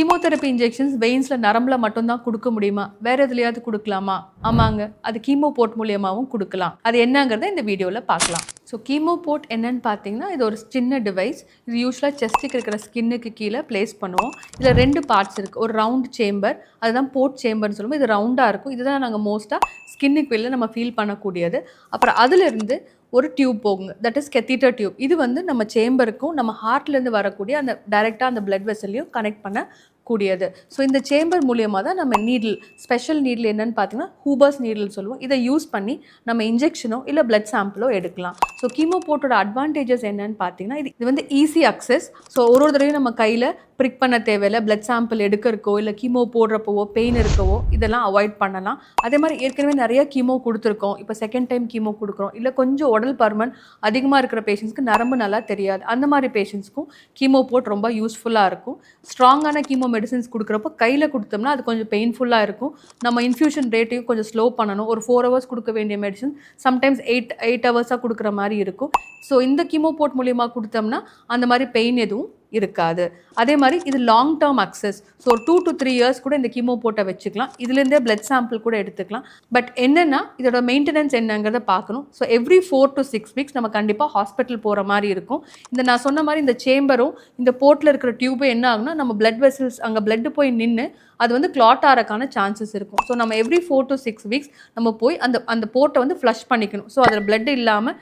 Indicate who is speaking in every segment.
Speaker 1: Chemotherapy injections வெயின்ஸ்ல நரம்புல மட்டும் தான் கொடுக்க முடியுமா? வேற எதுலயாவது கொடுக்கலாமா? ஆமாங்க. அது கீமோ போர்ட் மூலியமாவும் கொடுக்கலாம். அது என்னங்கிறத இந்த வீடியோல பார்க்கலாம். ஸோ கீமோ போர்ட் என்னன்னு பார்த்தீங்கன்னா, இது ஒரு சின்ன டிவைஸ். இது யூஸ்வலாக செஸ்ட்டுக்கு இருக்கிற ஸ்கின்னுக்கு கீழே பிளேஸ் பண்ணுவோம். இதில் 2 பார்ட்ஸ் இருக்குது. ஒரு ரவுண்ட் சேம்பர், அதுதான் போர்ட் சேம்பர்னு சொல்லுவோம். இது ரவுண்டாக இருக்கும். இதுதான் நாங்கள் மோஸ்ட்டாக ஸ்கின்னுக்கு வெளில நம்ம ஃபீல் பண்ணக்கூடியது. அப்புறம் அதிலிருந்து ஒரு டியூப் போகுங்க. That is catheter tube. இது வந்து நம்ம சேம்பருக்கும் நம்ம ஹார்ட்லேருந்து வரக்கூடிய அந்த டைரெக்டாக அந்த பிளட் வெசல்லையும் கனெக்ட் பண்ண கூடியது. ஸோ இந்த சேம்பர் மூலியமாக தான் நம்ம நீடில், ஸ்பெஷல் நீடில் என்னன்னு பார்த்தீங்கன்னா ஹூபர்ஸ் நீடில் சொல்லுவோம். இதை யூஸ் பண்ணி நம்ம இன்ஜெக்ஷனோ இல்லை பிளட் சாம்பிளோ எடுக்கலாம். ஸோ கீமோ போர்ட்டோட அட்வான்டேஜஸ் என்னன்னு பார்த்தீங்கன்னா, இது வந்து ஈஸி அக்சஸ். ஸோ ஒரு தடவையும் நம்ம கையில் ப்ரிக் பண்ண தேவையில்லை. பிளட் சாம்பிள் எடுக்கிறக்கோ இல்லை கீமோ போடுறப்போ பெயின் இருக்கவோ இதெல்லாம் அவாய்ட் பண்ணலாம். அதே மாதிரி ஏற்கனவே நிறைய கீமோ கொடுத்துருக்கோம், இப்போ செகண்ட் டைம் கீமோ கொடுக்குறோம், இல்லை கொஞ்சம் உடல் பருமன் அதிகமாக இருக்கிற பேஷண்ட்ஸ்க்கு நரம்பு நல்லா தெரியாது, அந்த மாதிரி பேஷண்ட்ஸ்க்கும் கீமோ போர்ட் ரொம்ப யூஸ்ஃபுல்லாக இருக்கும். ஸ்ட்ராங்கான கீமோ மெடிசின்ஸ் கொடுக்குறப்போ கையில் கொடுத்தோம்னா அது கொஞ்சம் பெயின்ஃபுல்லாக இருக்கும். நம்ம இன்ஃபியூஷன் ரேட்டையும் கொஞ்சம் ஸ்லோ பண்ணணும். ஒரு 4 hours கொடுக்க வேண்டிய மெடிசன் சம்டைம்ஸ் 8 hours கொடுக்குற மாதிரி இருக்கும். ஸோ இந்த கீமோ போர்ட் மூலியமாக கொடுத்தோம்னா அந்த மாதிரி பெயின் எதுவும் இருக்காது. அதே மாதிரி இது long term access. So 2 to 3 years கூட இந்த கீமோ போர்ட்டை வச்சுக்கலாம். இதுலேருந்தே பிளட் சாம்பிள் கூட எடுத்துக்கலாம். பட் என்னென்னா இதோட மெயின்டெனன்ஸ் என்னங்கிறத பார்க்கணும். ஸோ எவ்ரி 4 to 6 weeks நம்ம கண்டிப்பாக ஹாஸ்பிட்டல் போகிற மாதிரி இருக்கும். இந்த நான் சொன்ன மாதிரி இந்த சேம்பரும் இந்த போர்ட்டில் இருக்கிற டியூபும் என்ன ஆகுனா, நம்ம பிளட் வெசல்ஸ் அங்கே பிளட் போய் நின்று அது வந்து கிளாட் ஆகிறக்கான சான்சஸ் இருக்கும். ஸோ நம்ம எவ்ரி 4 to 6 weeks நம்ம போய் அந்த போர்ட்டை வந்து ஃப்ளஷ் பண்ணிக்கணும். ஸோ அதில் பிளட் இல்லாமல்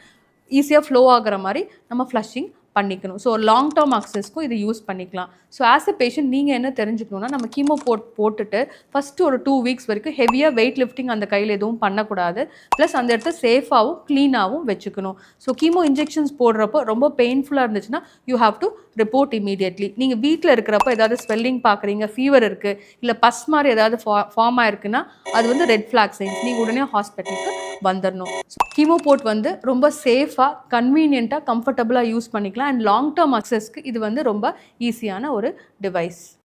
Speaker 1: ஈஸியாக ஃப்ளோ ஆகிற மாதிரி நம்ம ஃப்ளஷிங் பண்ணிக்கணும். ஸோ லாங் டேர்ம் அக்சஸ்க்கும் இது யூஸ் பண்ணிக்கலாம். ஸோ ஆஸ் எ பேஷண்ட் நீங்கள் என்ன தெரிஞ்சுக்கணுன்னா, நம்ம கீமோ போட்டுட்டு ஃபஸ்ட்டு ஒரு 2 weeks வரைக்கும் ஹெவியாக வெயிட் லிஃப்டிங் அந்த கையில் எதுவும் பண்ணக்கூடாது. ப்ளஸ் அந்த இடத்த சேஃபாகவும் க்ளீனாகவும் வச்சுக்கணும். ஸோ கீமோ இன்ஜெக்ஷன்ஸ் போடுறப்போ ரொம்ப பெயின்ஃபுல்லாக இருந்துச்சுன்னா you have to report immediately. நீங்கள் வீட்டில் இருக்கிறப்போ ஏதாவது ஸ்வெல்லிங் பார்க்குறீங்க, ஃபீவர் இருக்குது, இல்லை பஸ் மாதிரி ஏதாவது ஃபார்ம் ஆயிருக்குன்னா அது வந்து ரெட் ஃப்ளாக் சைன்ஸ். நீங்கள் உடனே ஹாஸ்பிட்டலுக்கு வந்துடணும். கீமோ போர்ட் வந்து ரொம்ப சேஃபாக, கன்வீனியண்ட்டாக, கம்ஃபர்டபுளாக யூஸ் பண்ணிக்கலாம். அண்ட் லாங் டேர்ம் அக்சஸ்க்கு இது வந்து ரொம்ப ஈஸியான ஒரு டிவைஸ்.